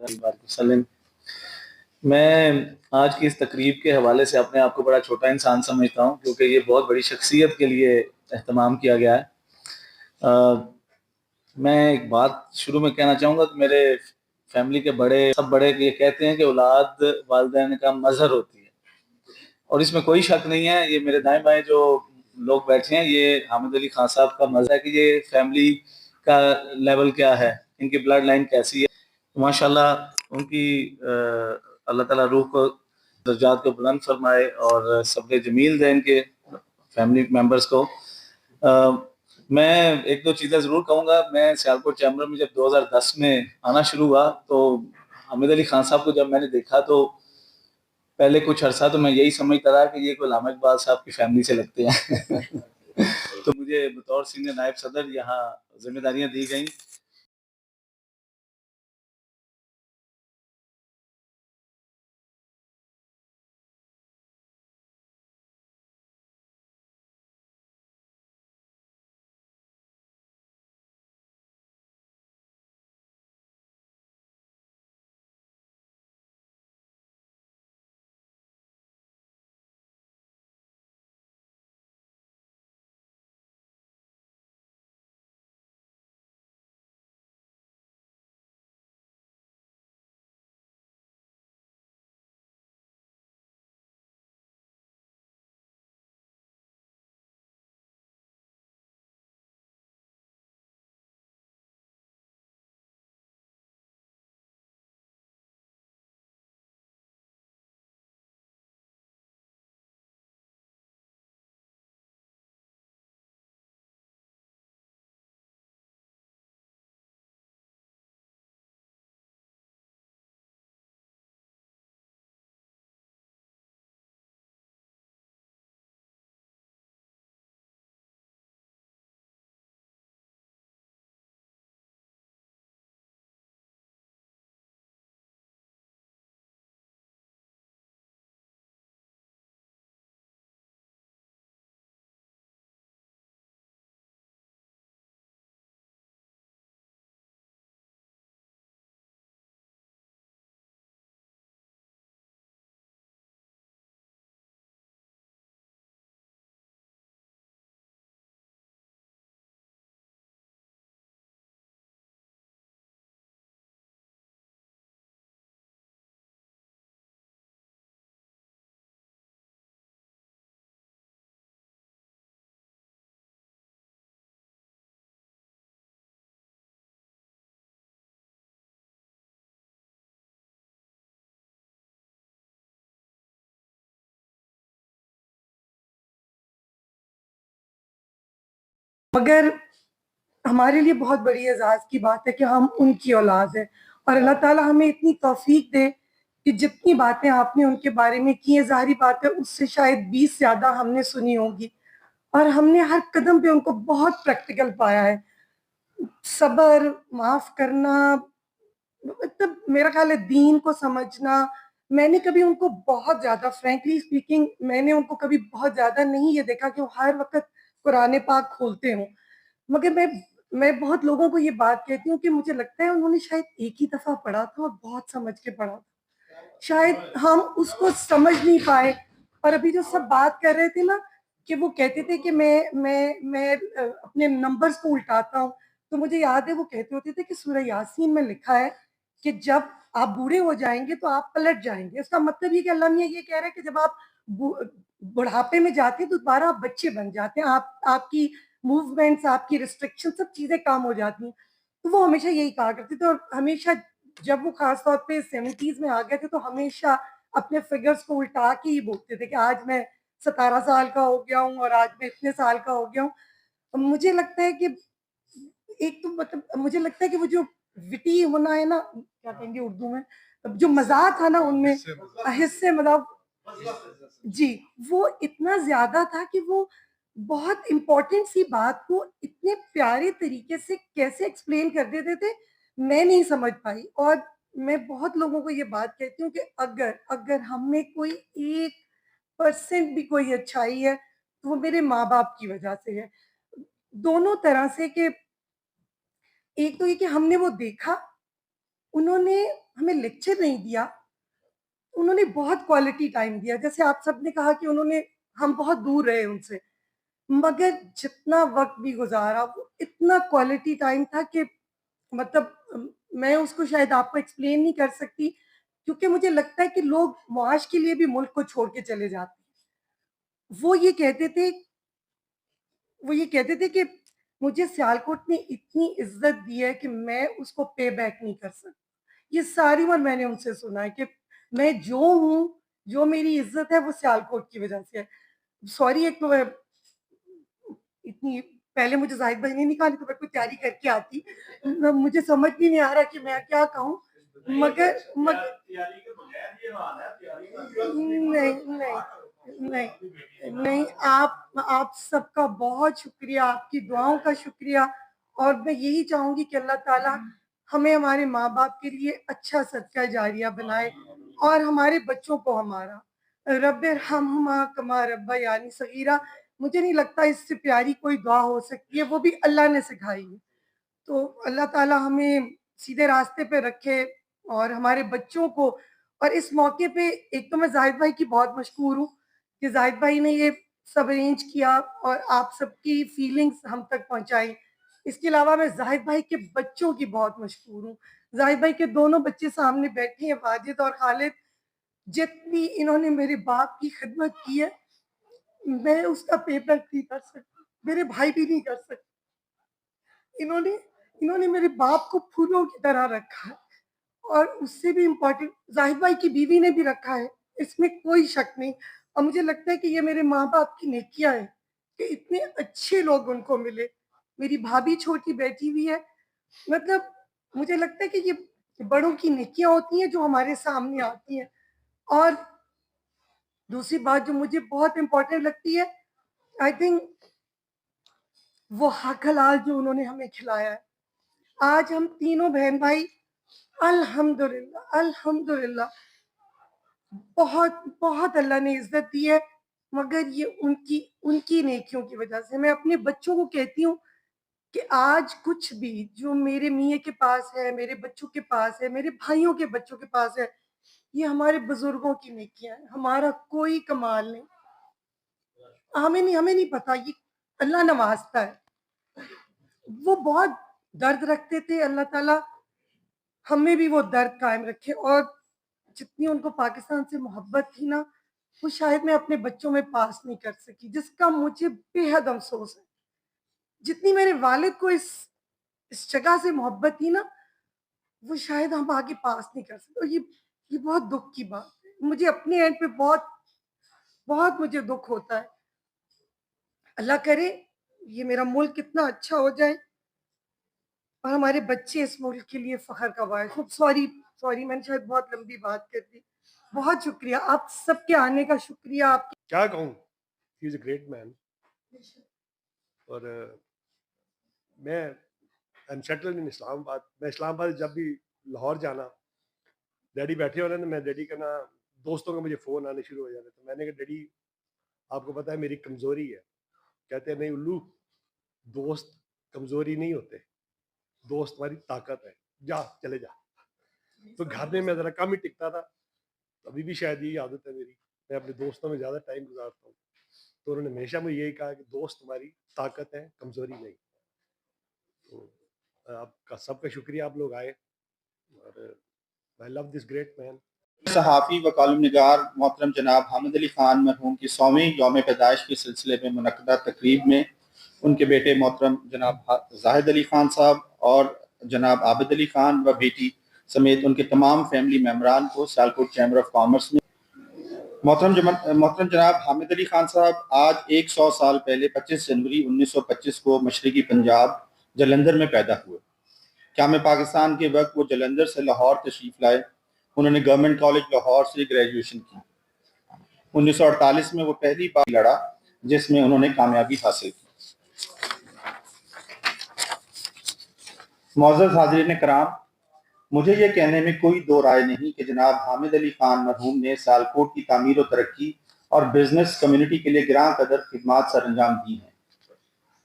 وسلم۔ میں آج کی اس تقریب کے حوالے سے اپنے آپ کو بڑا چھوٹا انسان سمجھتا ہوں، کیونکہ یہ بہت بڑی شخصیت کے لیے اہتمام کیا گیا ہے۔ میں ایک بات شروع میں کہنا چاہوں گا کہ میرے فیملی کے سب بڑے یہ کہتے ہیں کہ اولاد والدین کا مظہر ہوتی ہے، اور اس میں کوئی شک نہیں ہے۔ یہ میرے دائیں بائیں جو لوگ بیٹھے ہیں، یہ حامد علی خان صاحب کا مظہر ہے کہ یہ فیملی کا لیول کیا ہے، ان کی بلڈ لائن کیسی ہے۔ ماشاءاللہ ان کی اللہ تعالیٰ روح کو درجات کو بلند فرمائے اور صبر جمیل دے ان کے فیملی ممبرز کو۔ میں ایک دو چیزیں ضرور کہوں گا۔ میں سیالکوٹ چیمبر میں جب 2010 میں آنا شروع ہوا تو حامد علی خان صاحب کو جب میں نے دیکھا تو پہلے کچھ عرصہ تو میں یہی سمجھتا رہا کہ یہ کوئی علامہ اقبال صاحب کی فیملی سے لگتے ہیں۔ تو مجھے بطور سینئر نائب صدر یہاں ذمہ داریاں دی گئیں۔ مگر ہمارے لیے بہت بڑی اعزاز کی بات ہے کہ ہم ان کی اولاد ہیں، اور اللہ تعالیٰ ہمیں اتنی توفیق دے کہ جتنی باتیں آپ نے ان کے بارے میں کی ہیں، ظاہری بات ہے اس سے شاید 20 زیادہ ہم نے سنی ہوگی، اور ہم نے ہر قدم پہ ان کو بہت پریکٹیکل پایا ہے۔ صبر، معاف کرنا، مطلب میرا خیال ہے دین کو سمجھنا۔ میں نے کبھی ان کو بہت زیادہ، فرینکلی اسپیکنگ، میں نے ان کو کبھی بہت زیادہ نہیں یہ دیکھا کہ وہ ہر وقت قرآن پاک کھولتے ہوں، مگر میں بہت لوگوں کو یہ بات کہتی ہوں کہ مجھے لگتا ہے انہوں نے شاید ایک ہی دفعہ پڑھا تھا اور بہت سمجھ کے پڑھا تھا، شاید ہم اس کو سمجھ نہیں پائے۔ اور ابھی جو سب بات کر رہے تھے نا کہ وہ کہتے تھے کہ میں اپنے نمبرز کو الٹاتا ہوں، تو مجھے یاد ہے وہ کہتے ہوتے تھے کہ سورہ یاسین میں لکھا ہے کہ جب آپ بوڑھے ہو جائیں گے تو آپ پلٹ جائیں گے۔ اس کا مطلب یہ کہ اللہ نے یہ کہہ رہا ہے کہ جب آپ بڑھاپے میں جاتے ہیں تو دوبارہ آپ بچے بن جاتے ہیں، آپ کی موومنٹس، آپ کی ریسٹرکشن، سب چیزیں کام ہو جاتی ہیں۔ تو وہ ہمیشہ یہی کہا کرتے تھے، اور ہمیشہ جب وہ خاص طور پہ 70s میں آ گئے تھے تو ہمیشہ اپنے فگرز کو الٹا کے ہی بولتے تھے کہ آج میں 17 سال کا ہو گیا ہوں اور آج میں اتنے سال کا ہو گیا ہوں۔ مجھے لگتا ہے کہ ایک تو مطلب مجھے لگتا ہے کہ وہ جو وٹی ہونا ہے نا، کیا کہیں گے اردو میں، جو مزاح تھا نا ان میں، حصے مطلب جی، وہ اتنا زیادہ تھا کہ وہ بہت امپورٹنٹ سی بات کو اتنے پیارے طریقے سے کیسے ایکسپلین کر دیتے تھے، میں نہیں سمجھ پائی۔ اور میں بہت لوگوں کو یہ بات کہتی ہوں کہ اگر ہم میں کوئی 1% بھی کوئی اچھائی ہے تو وہ میرے ماں باپ کی وجہ سے ہے، دونوں طرح سے۔ کہ ایک تو یہ کہ ہم نے وہ دیکھا، انہوں نے ہمیں لیکچر نہیں دیا, انہوں نے بہت کوالٹی ٹائم دیا. جیسے آپ سب نے کہا کہ ہم بہت دور رہے ان سے, مگر جتنا وقت بھی گزارا وہ اتنا کوالٹی ٹائم تھا کہ مطلب میں اس کو شاید آپ کو ایکسپلین نہیں کر سکتی, کیونکہ مجھے لگتا ہے کہ لوگ معاش کے لیے بھی ملک کو چھوڑ کے چلے جاتے ہیں. وہ یہ کہتے تھے کہ مجھے سیالکوٹ نے اتنی عزت دی ہے کہ میں اس کو پے بیک نہیں کر سکتا. یہ ساری عمر میں نے ان سے سنا ہے کہ میں جو ہوں, جو میری عزت ہے وہ سیالکوٹ کی وجہ سے ہے. سوری, ایک تو اتنی پہلے مجھے زاہد بھائی نے نکالی تو میں کوئی تیاری کر کے آتی, مجھے سمجھ بھی نہیں آ رہا کہ میں کیا کہوں. مگر نہیں, آپ سب کا بہت شکریہ, آپ کی دعاؤں کا شکریہ. اور میں یہی چاہوں گی کہ اللہ تعالیٰ ہمیں ہمارے ماں باپ کے لیے اچھا صدقہ جاریہ بنائے, اور ہمارے بچوں کو ہمارا رب ارحمہما کما ربیانی صغیرہ. مجھے نہیں لگتا اس سے پیاری کوئی دعا ہو سکتی ہے, وہ بھی اللہ نے سکھائی ہے. تو اللہ تعالیٰ ہمیں سیدھے راستے پہ رکھے اور ہمارے بچوں کو. اور اس موقع پہ ایک تو میں زاہد بھائی کی بہت مشکور ہوں کہ زاہد بھائی نے یہ سب ارینج کیا اور آپ سب کی فیلنگز ہم تک پہنچائی. اس کے علاوہ میں زاہد بھائی کے بچوں کی بہت مشکور ہوں. زاہد بھائی کے دونوں بچے سامنے بیٹھے ہیں, واجد اور خالد. جتنی انہوں نے میرے باپ کی خدمت کی ہے میں اس کا پے بیک نہیں کر سکتا, میرے بھائی بھی نہیں کر سکتے. انہوں نے میرے باپ کو پھولوں کی طرح رکھا ہے, اور اس سے بھی امپورٹنٹ زاہد بھائی کی بیوی نے بھی رکھا ہے, اس میں کوئی شک نہیں. اور مجھے لگتا ہے کہ یہ میرے ماں باپ کی نیکیاں ہیں کہ اتنے اچھے لوگ ان کو ملے. میری بھابھی چھوٹی بیٹھی ہوئی ہے. مطلب مجھے لگتا ہے کہ یہ بڑوں کی نیکیاں ہوتی ہیں جو ہمارے سامنے آتی ہیں. اور دوسری بات جو مجھے بہت امپورٹنٹ لگتی ہے, آئی تھنک وہ حق حلال جو انہوں نے ہمیں کھلایا ہے. آج ہم تینوں بہن بھائی الحمدللہ بہت بہت اللہ نے عزت دی ہے, مگر یہ ان کی نیکیوں کی وجہ سے. میں اپنے بچوں کو کہتی ہوں کہ آج کچھ بھی جو میرے میاں کے پاس ہے, میرے بچوں کے پاس ہے, میرے بھائیوں کے بچوں کے پاس ہے, یہ ہمارے بزرگوں کی نیکیاں ہیں, ہمارا کوئی کمال نہیں. ہمیں نہیں پتا, یہ اللہ نوازتا ہے. وہ بہت درد رکھتے تھے, اللہ تعالیٰ ہمیں بھی وہ درد قائم رکھے. اور جتنی ان کو پاکستان سے محبت تھی نا, وہ شاید میں اپنے بچوں میں پاس نہیں کر سکی, جس کا مجھے بے حد افسوس ہے. جتنی میرے والد کو اس جگہ سے محبت تھی نا, وہ شاید ہم آگے پاس نہیں کر سکتے. اور یہ بہت دکھ کی بات ہے. مجھے اپنے اینڈ پہ بہت بہت مجھے دکھ ہوتا ہے. اللہ کرے یہ میرا ملک کتنا اچھا ہو جائے اور ہمارے بچے اس ملک کے لیے فخر کا باعث. سوری میں نے شاید بہت لمبی بات کر دی. بہت شکریہ, آپ سب کے آنے کا شکریہ. آپ کیا کہوں, ہی از اے گریٹ مین. اور میں سیٹلڈ ان اسلام آباد. میں اسلام آباد جب بھی لاہور جانا, ڈیڈی بیٹھے ہونے تو میں ڈیڈی کا نا دوستوں کا مجھے فون آنے شروع ہو جاتے. تو میں نے کہا ڈیڈی آپ کو پتہ ہے میری کمزوری ہے. کہتے ہیں نہیں الو, دوست کمزوری نہیں ہوتے, دوست ہماری طاقت ہے, جا چلے جا. تو گھر میں ذرا کم ہی ٹکتا تھا, ابھی بھی شاید یہی عادت ہے میری, میں اپنے دوستوں میں زیادہ ٹائم گزارتا ہوں. تو انہوں نے ہمیشہ مجھے یہی کہا کہ دوست تمہاری طاقت ہے, کمزوری نہیں. تو آپ کا سب کا شکریہ, آپ لوگ آئے. اور I love this great man. صحافی و کالم نگار محترم جناب حامد علی خان مرحوم کی 100ویں یوم پیدائش کے سلسلے میں منعقدہ تقریب میں ان کے بیٹے محترم جناب زاہد علی خان صاحب اور جناب عابد علی خان و بیٹی سمیت ان کے تمام فیملی ممبران کو سیالکوٹ چیمبر آف کامرس میں محترم جناب حامد علی خان صاحب آج 100 سال پہلے 25 جنوری 1925 کو مشرقی پنجاب جلندھر میں پیدا ہوئے. قیام پاکستان کے وقت وہ جلندھر سے لاہور تشریف لائے. انہوں نے گورنمنٹ کالج لاہور سے گریجویشن کی. 1948 میں وہ پہلی بار لڑا جس میں انہوں نے کامیابی حاصل کی. معزز حاضرین کرام, مجھے یہ کہنے میں کوئی دو رائے نہیں کہ جناب حامد علی خان مرحوم نے سیالکوٹ کی تعمیر و ترقی اور بزنس کمیونٹی کے لیے گراں قدر خدمات سر انجام دی ہیں.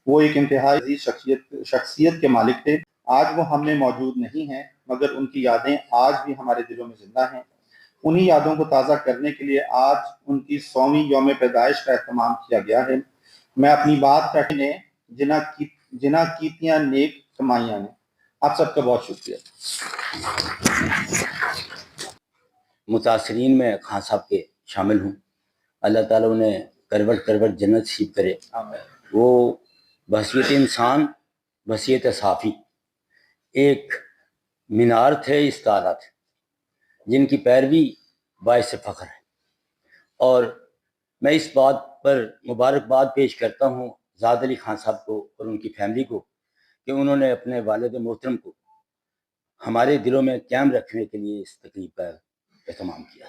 وہ ایک انتہائی شخصیت کے مالک تھے. آج وہ ہم میں موجود نہیں ہیں، مگر ان کی یادیں آج بھی ہمارے دلوں میں زندہ ہیں۔ انہی یادوں کو تازہ کرنے کے لیے آج ان کی 100ویں یوم پیدائش کا اہتمام کیا گیا ہے۔ میں اپنی بات کہنے جنہ کیتیاں نیک کمائیاں نے۔ آپ سب کا بہت شکریہ۔ متاثرین میں خان صاحب کے شامل ہوں۔ اللہ تعالیٰ انہیں کروٹ کروٹ جنت نصیب کرے۔ وہ بحیثیت انسان، بحیثیت صحافی ایک مینار تھے، استارہ تھے، جن کی پیروی باعث فخر ہے۔ اور میں اس بات پر مبارکباد پیش کرتا ہوں زاہد علی خان صاحب کو اور ان کی فیملی کو کہ انہوں نے اپنے والد محترم کو ہمارے دلوں میں قائم رکھنے کے لیے اس تقریب کا اہتمام کیا۔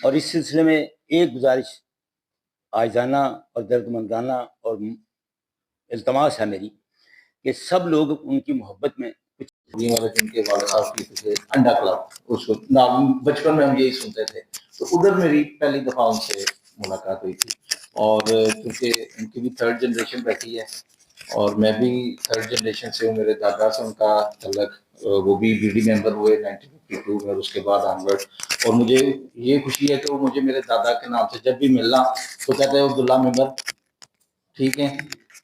اور اس سلسلے میں ایک گزارش عاجزانہ اور درد مندانہ اور التماس ہے میری کہ سب لوگ ان کی محبت میں جن کے والد صاحب کی تھے انڈا کلب، اس کو نام بچپن میں ہم یہی سنتے تھے، تو ادھر میری پہلی دفعہ ان سے ملاقات ہوئی تھی۔ اور کیونکہ ان کی بھی 3rd جنریشن بیٹھی ہے اور میں بھی 3rd جنریشن سے ہوں، میرے دادا سے ان کا تعلق، وہ بھی بی ڈی ممبر ہوئے 1952 میں، اور اس کے بعد آنورڈ۔ اور مجھے یہ خوشی ہے کہ وہ مجھے میرے دادا کے نام سے جب بھی ملنا تو کہتے ہیں عبداللہ ممبر، ٹھیک ہے،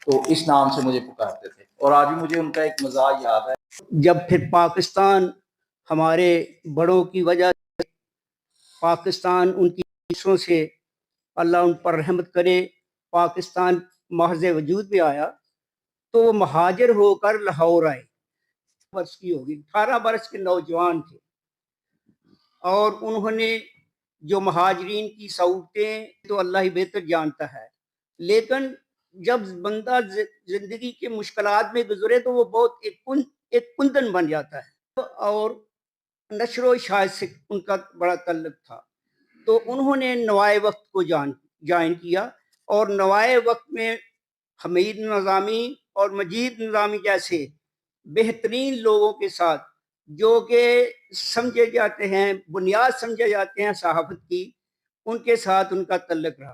تو اس نام سے مجھے پکارتے تھے۔ اور آج بھی مجھے ان کا ایک مزاح یاد ہے۔ جب پھر پاکستان ہمارے بڑوں کی وجہ سے، پاکستان ان کی چیزوں سے اللہ ان پر رحمت کرے، پاکستان محض وجود میں آیا تو وہ مہاجر ہو کر لاہور آئے۔ برس کی ہوگی، 18 برس کے نوجوان تھے، اور انہوں نے جو مہاجرین کی سہولتیں تو اللہ ہی بہتر جانتا ہے، لیکن جب بندہ زندگی کے مشکلات میں گزرے تو وہ بہت ایک کندن بن جاتا ہے۔ اور نشر و اشاعت سے ان کا بڑا تعلق تھا، تو انہوں نے نوائے وقت کو جوائن کیا، اور نوائے وقت میں حمید نظامی اور مجید نظامی جیسے بہترین لوگوں کے ساتھ، جو کہ سمجھے جاتے ہیں، بنیاد سمجھے جاتے ہیں صحافت کی، ان کے ساتھ ان کا تعلق رہا۔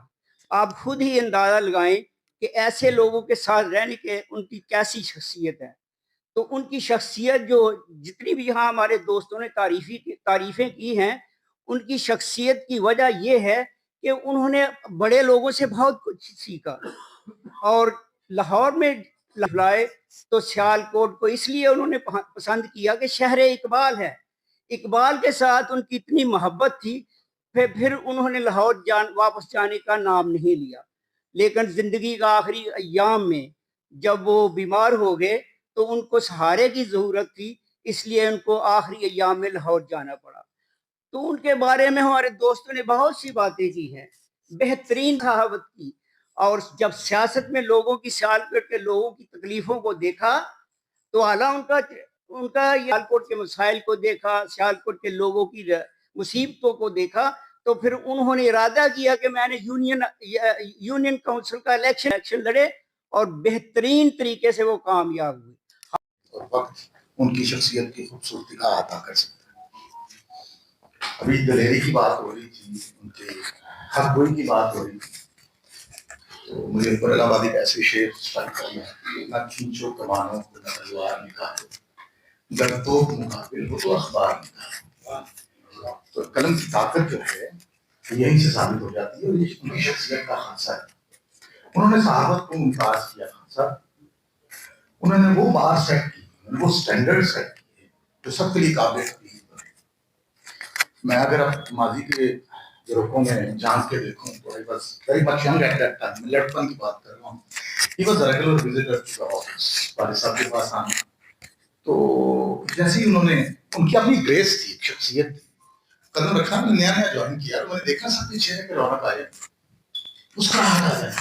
آپ خود ہی اندازہ لگائیں کہ ایسے لوگوں کے ساتھ رہنے کے ان کی کیسی شخصیت ہے۔ تو ان کی شخصیت جو جتنی بھی یہاں ہمارے دوستوں نے تعریفیں کی ہیں، ان کی شخصیت کی وجہ یہ ہے کہ انہوں نے بڑے لوگوں سے بہت کچھ سیکھا۔ اور لاہور میں لائے تو سیال کوٹ کو اس لیے انہوں نے پسند کیا کہ شہر اقبال ہے، اقبال کے ساتھ ان کی اتنی محبت تھی، پھر انہوں نے لاہور واپس جانے کا نام نہیں لیا۔ لیکن زندگی کا آخری ایام میں جب وہ بیمار ہو گئے تو ان کو سہارے کی ضرورت تھی، اس لیے ان کو آخری ایام میں لاہور جانا پڑا۔ تو ان کے بارے میں ہمارے دوستوں نے بہت سی باتیں کی ہیں، بہترین صحافت کی۔ اور جب سیاست میں لوگوں کی سیال کوٹ کے لوگوں کی تکلیفوں کو دیکھا تو اعلیٰ ان کا سیال کوٹ کے مسائل کو دیکھا، سیال کوٹ کے لوگوں کی مصیبتوں کو دیکھا، تو پھر انہوں نے ارادہ کیا کہ میں نے یونین کونسل کا الیکشن لڑے، اور بہترین طریقے سے وہ کامیاب ہوئے۔ اور وقت ان کی شخصیت کی خوبصورتی کا احاطہ کر سکتا ہے۔ ابھی دلیری کی بات ہو رہی تھی، ان کے حق گوئی کی بات ہو رہی تھی، تو مجھے اوپر الہ آبادی کا ایسے شعر اسٹائک کرنا ہے، نہ کھینچو کمانوں کو نہ تلوار نکالو، جب توپ مقابل ہو تو اخبار نکالو۔ تو قلم کی طاقت جو ہے یہیں سے ثابت ہو جاتی ہے، اور یہ ان کی شخصیت کا خاصہ ہے۔ انہوں نے صحافت کو ممتاز کیا خاصا، انہوں نے وہ بار سیٹ کی، وہ سٹینڈرڈ سیٹ کیے جو سب کے لیے قابل تقلید ہے۔ میں اگر اب ماضی کے گروہوں میں جان کے دیکھوں تو I was very much young at that time، میں لڑکپن کی بات کر رہا ہوں۔ He was a regular visitor to the office، والد صاحب کے پاس آنا، تو جیسے ہی انہوں نے، ان کی اپنی گریس تھی، شخصیت تھی۔ قدم رکھنا میں نیا جوائن کیا، تو میں نے دیکھا سب کے چہرے پہ رونق آ جائے، مسکراہٹ آ جائے۔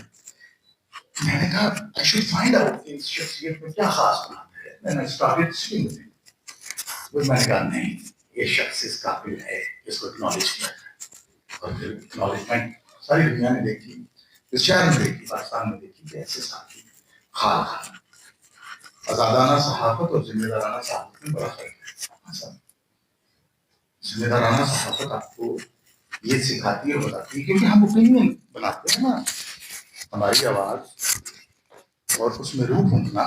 میں نے کہا I should find out کہ اس شخصیت میں کیا خاص بات ہے۔ میں نے اسٹارٹڈ سٹڈنگ with him۔ میں نے کہا نہیں، یہ شخص اس قابل ہے، اس کو اکنالج کیا جائے۔ اور پھر اکنالجمنٹ ساری دنیا نے دیکھی، اس شہر میں دیکھی، پاکستان میں دیکھی کہ ایسے ساتھی خال خال۔ آزادانہ صحافت اور ذمہ دارانہ صحافت میں بڑا فرق ہے۔ ذمہ دارانہ صحافت آپ کو یہ سکھاتی ہے اور بتاتی ہے، کیونکہ ہم اوپینین بناتے ہیں نا، ہماری آواز اور اس میں روح ہونا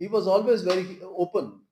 He was always very open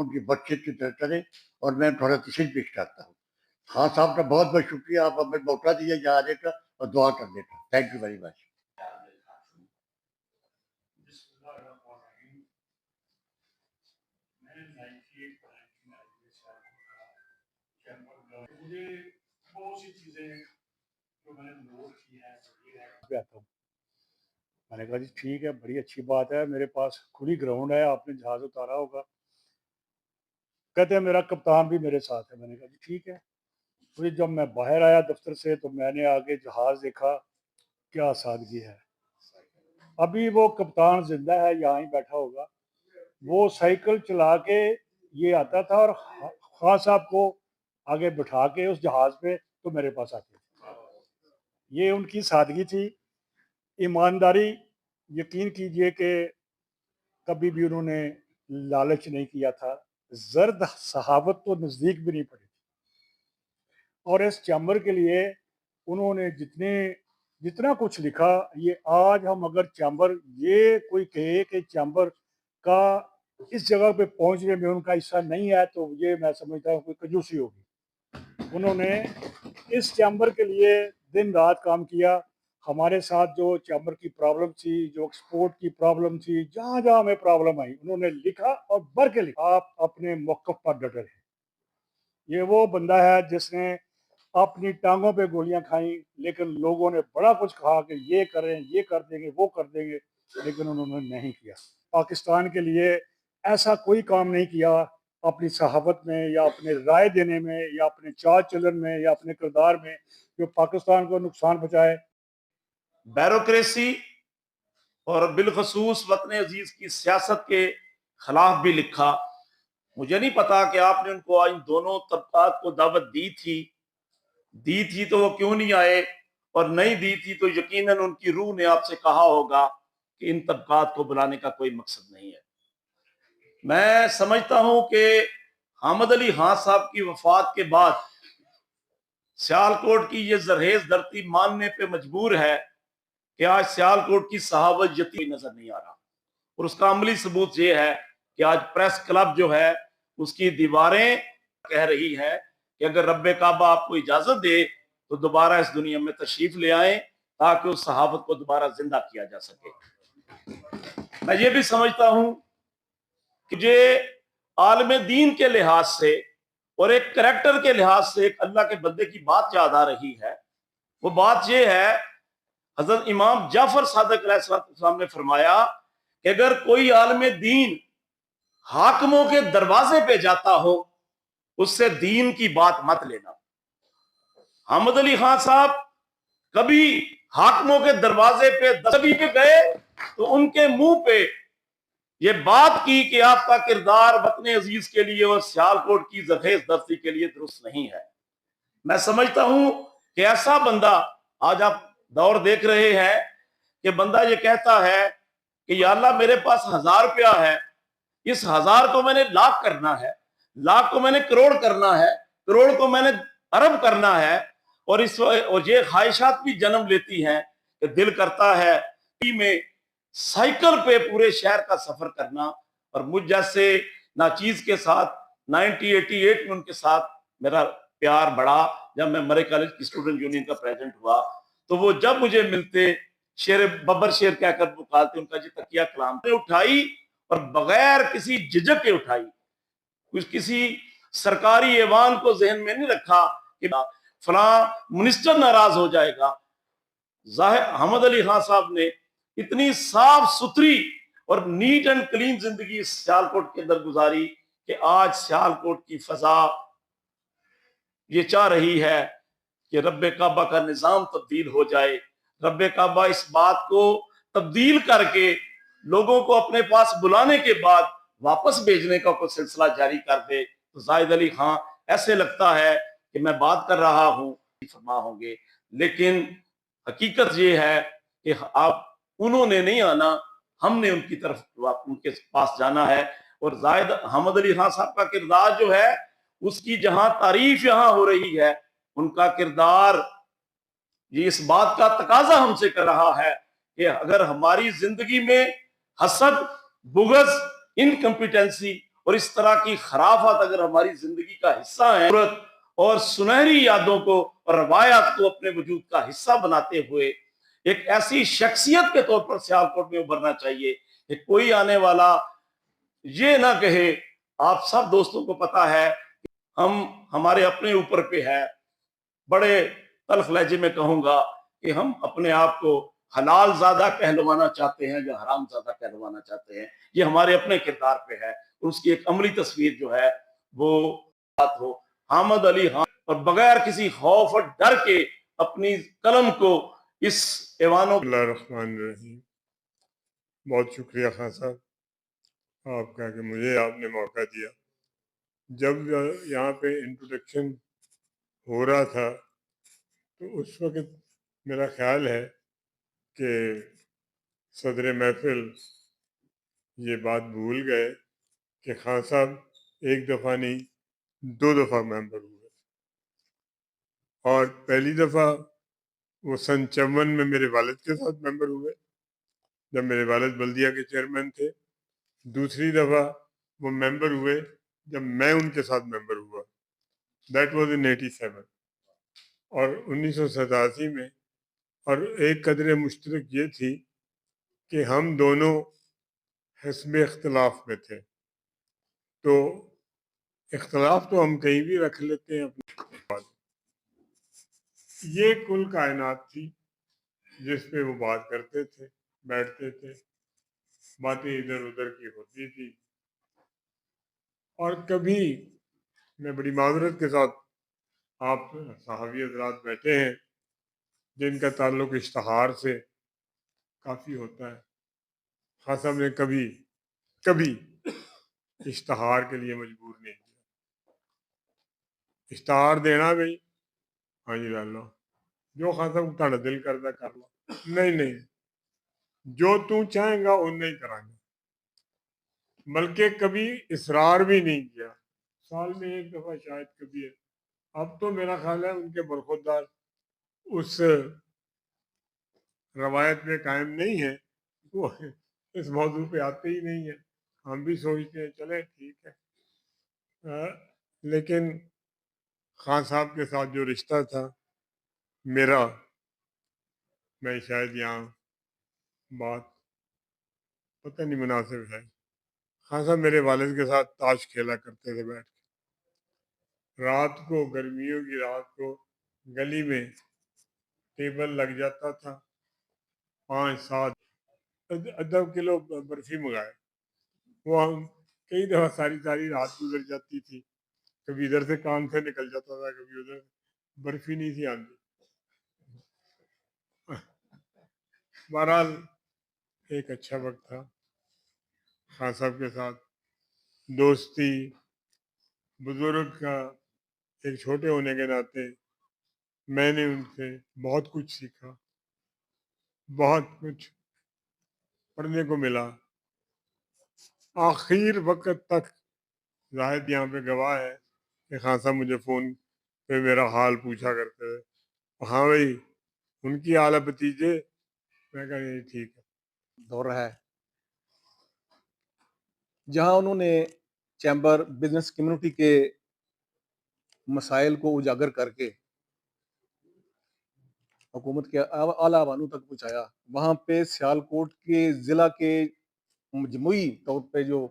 ان کی بخشش کی طرف چلے، اور میں تھوڑا تشریف پیش کرتا ہوں. خان صاحب کا بہت بہت شکریہ، آپ ہمیں موقع دیا یہاں آنے کا اور دعا کرنے کا. Thank you very much. مجھے بہت سی چیزیں جو میں نے نوٹ کی ہیں میں نے کہا جی ٹھیک ہے، بڑی اچھی بات ہے، میرے پاس کھلی گراؤنڈ ہے، آپ نے جہاز اتارا ہوگا. کہتے ہیں میرا کپتان بھی میرے ساتھ ہے. میں نے کہا جی ٹھیک ہے. پھر جب میں باہر آیا دفتر سے تو میں نے آگے جہاز دیکھا، کیا سادگی ہے. ابھی وہ کپتان زندہ ہے، یہاں ہی بیٹھا ہوگا. وہ سائیکل چلا کے یہ آتا تھا اور خان صاحب کو آگے بٹھا کے اس جہاز پہ تو میرے پاس آتے تھے. یہ ان کی سادگی تھی، ایمانداری. یقین کیجئے کہ کبھی بھی انہوں نے لالچ نہیں کیا تھا. زرد صحافت تو نزدیک بھی نہیں پڑی تھی. اور اس چیمبر کے لیے انہوں نے جتنا کچھ لکھا، یہ آج ہم اگر چیمبر یہ کوئی کہے کہ چیمبر کا اس جگہ پہ پہنچنے میں ان کا حصہ نہیں ہے تو یہ میں سمجھتا ہوں کوئی کنجوسی ہوگی. انہوں نے اس چیمبر کے لیے دن رات کام کیا. ہمارے ساتھ جو چیمبر کی پرابلم تھی، جو ایکسپورٹ کی پرابلم تھی، جہاں جہاں ہمیں پرابلم آئی انہوں نے لکھا اور بھر کے لکھا. آپ اپنے موقف پر ڈٹے ہیں. یہ وہ بندہ ہے جس نے اپنی ٹانگوں پہ گولیاں کھائیں، لیکن لوگوں نے بڑا کچھ کہا کہ یہ کریں، یہ کر دیں گے، وہ کر دیں گے، لیکن انہوں نے نہیں کیا. پاکستان کے لیے ایسا کوئی کام نہیں کیا اپنی صحافت میں یا اپنے رائے دینے میں یا اپنے چال چلن میں یا اپنے کردار میں جو پاکستان کو نقصان پہنچائے. بیوروکریسی اور بالخصوص وطن عزیز کی سیاست کے خلاف بھی لکھا. مجھے نہیں پتا کہ آپ نے ان کو ان دونوں طبقات کو دعوت دی تھی تو وہ کیوں نہیں آئے، اور نہیں دی تھی تو یقیناً ان کی روح نے آپ سے کہا ہوگا کہ ان طبقات کو بلانے کا کوئی مقصد نہیں ہے. میں سمجھتا ہوں کہ حامد علی خان صاحب کی وفات کے بعد سیالکوٹ کی یہ زرخیز دھرتی ماننے پہ مجبور ہے کہ آج سیالکوٹ کی صحافت یتیم نظر نہیں آ رہا. اور اس کا عملی ثبوت یہ ہے کہ آج پریس کلب جو ہے اس کی دیواریں کہہ رہی ہے کہ اگر رب کعبہ آپ کو اجازت دے تو دوبارہ اس دنیا میں تشریف لے آئیں تاکہ اس صحافت کو دوبارہ زندہ کیا جا سکے. میں یہ بھی سمجھتا ہوں کہ یہ عالم دین کے لحاظ سے اور ایک کریکٹر کے لحاظ سے ایک اللہ کے بندے کی بات یاد آ رہی ہے. وہ بات یہ ہے، حضرت امام جعفر صادق علیہ السلام نے فرمایا کہ اگر کوئی عالم دین حاکموں کے دروازے پہ جاتا ہو اس سے دین کی بات مت لینا. حامد علی خان صاحب کبھی حاکموں کے دروازے پہ دستگی پہ گئے تو ان کے منہ پہ یہ بات کی کہ آپ کا کردار وطن عزیز کے لیے اور سیالکوٹ کی زرخیز دھرتی کے لیے درست نہیں ہے. میں سمجھتا ہوں کہ ایسا بندہ آج آپ دور دیکھ رہے ہیں کہ بندہ یہ کہتا ہے کہ یا اللہ میرے پاس 1000 روپیہ ہے، اس 1000 کو میں نے لاکھ کرنا ہے، لاکھ کو میں نے کروڑ کرنا ہے، کروڑ کو میں نے ارب کرنا ہے. اور یہ خواہشات بھی جنم لیتی ہیں کہ دل کرتا ہے میں سائیکل پہ پورے شہر کا سفر کرنا. اور مجھ جیسے ناچیز کے ساتھ 1988 میں ان کے ساتھ میرا پیار بڑھا. جب میں مرے کالج کی اسٹوڈنٹ یونین کا پریزیڈنٹ ہوا تو وہ جب مجھے ملتے شیر ببر شیر کہہ کر پکارتے، ان کا جی تکیہ کلام نے اٹھائی اور بغیر کسی جھجک کے اٹھائی. کسی سرکاری ایوان کو ذہن میں نہیں رکھا کہ فلاں منسٹر ناراض ہو جائے گا. حامد علی خان صاحب نے اتنی صاف ستھری اور نیٹ اینڈ کلین زندگی سیالکوٹ کے اندر گزاری کہ آج سیالکوٹ کی فضا یہ چاہ رہی ہے کہ رب کعبہ کا نظام تبدیل ہو جائے. رب کعبہ اس بات کو تبدیل کر کے لوگوں کو اپنے پاس بلانے کے بعد واپس بھیجنے کا کوئی سلسلہ جاری کر دے تو زاہد علی خان ایسے لگتا ہے کہ میں بات کر رہا ہوں فرما ہوں گے. لیکن حقیقت یہ ہے کہ آپ انہوں نے نہیں آنا، ہم نے ان کی طرف ان کے پاس جانا ہے. اور زاہد حامد علی خان صاحب کا کردار جو ہے اس کی جہاں تعریف یہاں ہو رہی ہے، ان کا کردار یہ اس بات کا تقاضا ہم سے کر رہا ہے کہ اگر ہماری زندگی میں حسد، بغض، انکمپیٹنسی اور اس طرح کی خرافات اگر ہماری زندگی کا حصہ ہیں اور سنہری یادوں کو اور روایات کو اپنے وجود کا حصہ بناتے ہوئے ایک ایسی شخصیت کے طور پر سیالکوٹ میں ابھرنا چاہیے کہ کوئی آنے والا یہ نہ کہے. آپ سب دوستوں کو پتا ہے ہمارے اپنے اوپر پہ ہے, بڑے تلخ لہجے میں کہوں گا کہ ہم اپنے آپ کو حلال زادہ کہلوانا چاہتے ہیں یا حرام زادہ کہلوانا چاہتے ہیں. یہ ہمارے اپنے کردار پہ ہے, اور اس کی ایک عملی تصویر جو ہے وہ بات ہو. حامد علی خان اور بغیر کسی خوف اور ڈر کے اپنی قلم کو اس ایوانوں. اللہ الرحمن الرحیم. بہت شکریہ خان صاحب آپ کا کہ مجھے آپ نے موقع دیا. جب یہاں پہ انٹروڈکشن ہو رہا تھا تو اس وقت میرا خیال ہے کہ صدر محفل یہ بات بھول گئے کہ خان صاحب ایک دفعہ نہیں 2 دفعہ ممبر ہوئے, اور پہلی دفعہ وہ سن 54 میں میرے والد کے ساتھ ممبر ہوئے جب میرے والد بلدیہ کے چیئرمین تھے. دوسری دفعہ وہ ممبر ہوئے جب میں ان کے ساتھ ممبر ہوا, دیٹ واز ان 87, اور 1987 میں. اور ایک قدر مشترک یہ تھی کہ ہم دونوں حسب اختلاف میں تھے, تو اختلاف تو ہم کہیں بھی رکھ لیتے ہیں اپنے بعد. یہ کل کائنات تھی جس پہ وہ بات کرتے تھے, بیٹھتے تھے, باتیں ادھر ادھر کی ہوتی تھی. اور کبھی میں بڑی معذرت کے ساتھ آپ صحافی حضرات بیٹھے ہیں جن کا تعلق اشتہار سے کافی ہوتا ہے, خان صاحب نے کبھی اشتہار کے لیے مجبور نہیں کیا. اشتہار دینا بھی ہاں جی ڈال لو, جو خان صاحب تھوڑا دل کرتا کر لو, نہیں جو تو چاہیں گا وہ نہیں کریں گے. بلکہ کبھی اصرار بھی نہیں کیا, سال میں ایک دفعہ شاید کبھی ہے. اب تو میرا خیال ہے ان کے برخوردار اس روایت میں قائم نہیں ہے, وہ اس موضوع پہ آتے ہی نہیں ہیں. ہم بھی سوچتے ہیں چلے ٹھیک ہے, لیکن خان صاحب کے ساتھ جو رشتہ تھا میرا, میں شاید یہاں بات پتہ نہیں مناسب ہے. خان صاحب میرے والد کے ساتھ تاش کھیلا کرتے تھے بیٹھ کے. رات کو, گرمیوں کی رات کو, گلی میں ٹیبل لگ جاتا تھا, 5-7 ادھا کلو برفی منگائے. وہ ہم کئی دفعہ ساری رات گزر جاتی تھی, کبھی ادھر سے کان سے نکل جاتا تھا, کبھی ادھر. برفی نہیں تھی آتی. بہرحال ایک اچھا وقت تھا خان صاحب کے ساتھ. دوستی, بزرگ کا ایک چھوٹے ہونے کے ناطے میں نے ان سے بہت کچھ سیکھا, بہت کچھ پڑھنے کو ملا. آخر وقت تک زاہد یہاں پہ گواہ ہے کہ خان صاحب مجھے فون پہ میرا حال پوچھا کرتے تھے, ہاں بھائی ان کی اعلیٰ بھتیجے, میں کہا یہ ٹھیک ہے. دور ہے جہاں انہوں نے چیمبر بزنس کمیونٹی کے مسائل کو اجاگر کر کے حکومت کے اعلیٰ بانوں تک پہنچایا. وہاں پہ سیالکوٹ کے ضلع کے مجموعی طور پہ جو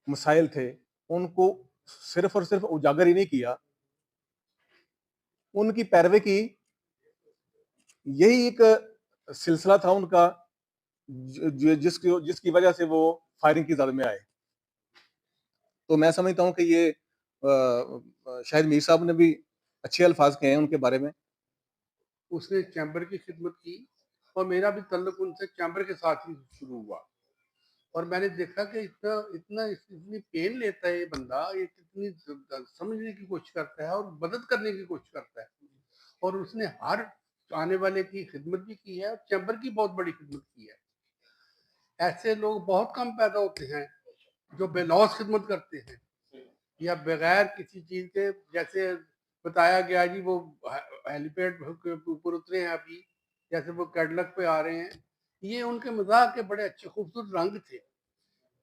مسائل تھے ان کو صرف اور صرف اجاگر ہی نہیں کیا, ان کی پیروی کی. یہی ایک سلسلہ تھا ان کا جس کی وجہ سے وہ فائرنگ کی زد میں آئے. تو میں سمجھتا ہوں کہ یہ شاید میر صاحب نے بھی اچھے الفاظ کہے ہیں ان کے بارے میں. اس نے چیمبر کی خدمت کی اور میرا بھی تعلق ان سے چیمبر کے ساتھ ہی شروع ہوا, اور میں نے دیکھا کہ اتنی پین لیتا ہے یہ بندہ, یہ کتنی سمجھنے کی کوشش کرتا ہے اور مدد کرنے کی کوشش کرتا ہے, اور اس نے ہر آنے والے کی خدمت بھی کی ہے اور چیمبر کی بہت بڑی خدمت کی ہے. ایسے لوگ بہت کم پیدا ہوتے ہیں جو بے لوث خدمت کرتے ہیں یا بغیر کسی چیز کے, جیسے بتایا گیا جی وہ ہیلی پیڈ کے اوپر اترے ہیں ابھی, جیسے وہ کیڈلک پہ آ رہے ہیں. یہ ان کے مزاح کے بڑے اچھے خوبصورت رنگ تھے,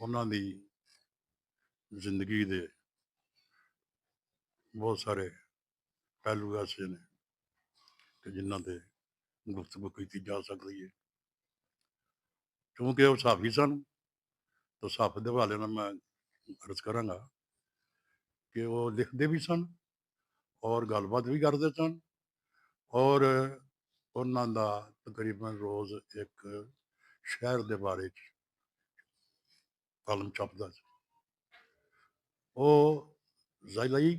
ਉਹਨਾਂ ਦੀ ਜ਼ਿੰਦਗੀ ਦੇ ਬਹੁਤ ਸਾਰੇ ਪਹਿਲੂ ਐਸੇ ਨੇ ਕਿ ਜਿਨ੍ਹਾਂ ਤੇ ਗੁਫ਼ਤਗੂ ਕੀਤੀ ਜਾ ਸਕਦੀ ਹੈ। ਕਿਉਂਕਿ ਉਹ ਸਾਫੀ ਸਨ, ਤਾਂ ਸਾਫਤ ਦੇ ਹਵਾਲੇ ਨਾਲ ਮੈਂ ਅਰਜ਼ ਕਰਾਂਗਾ ਕਿ ਉਹ ਲਿਖਦੇ ਵੀ ਸਨ ਔਰ ਗੱਲਬਾਤ ਵੀ ਕਰਦੇ ਸਨ, ਔਰ ਉਹਨਾਂ ਦਾ ਤਕਰੀਬਨ ਰੋਜ਼ ਇੱਕ ਸ਼ਹਿਰ ਦੇ ਬਾਰੇ 'ਚ ਕਲਮ ਛਪਦਾ ਸੀ। ਉਹ ਜ਼ਾਇਲਾਈ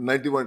91।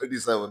37।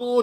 2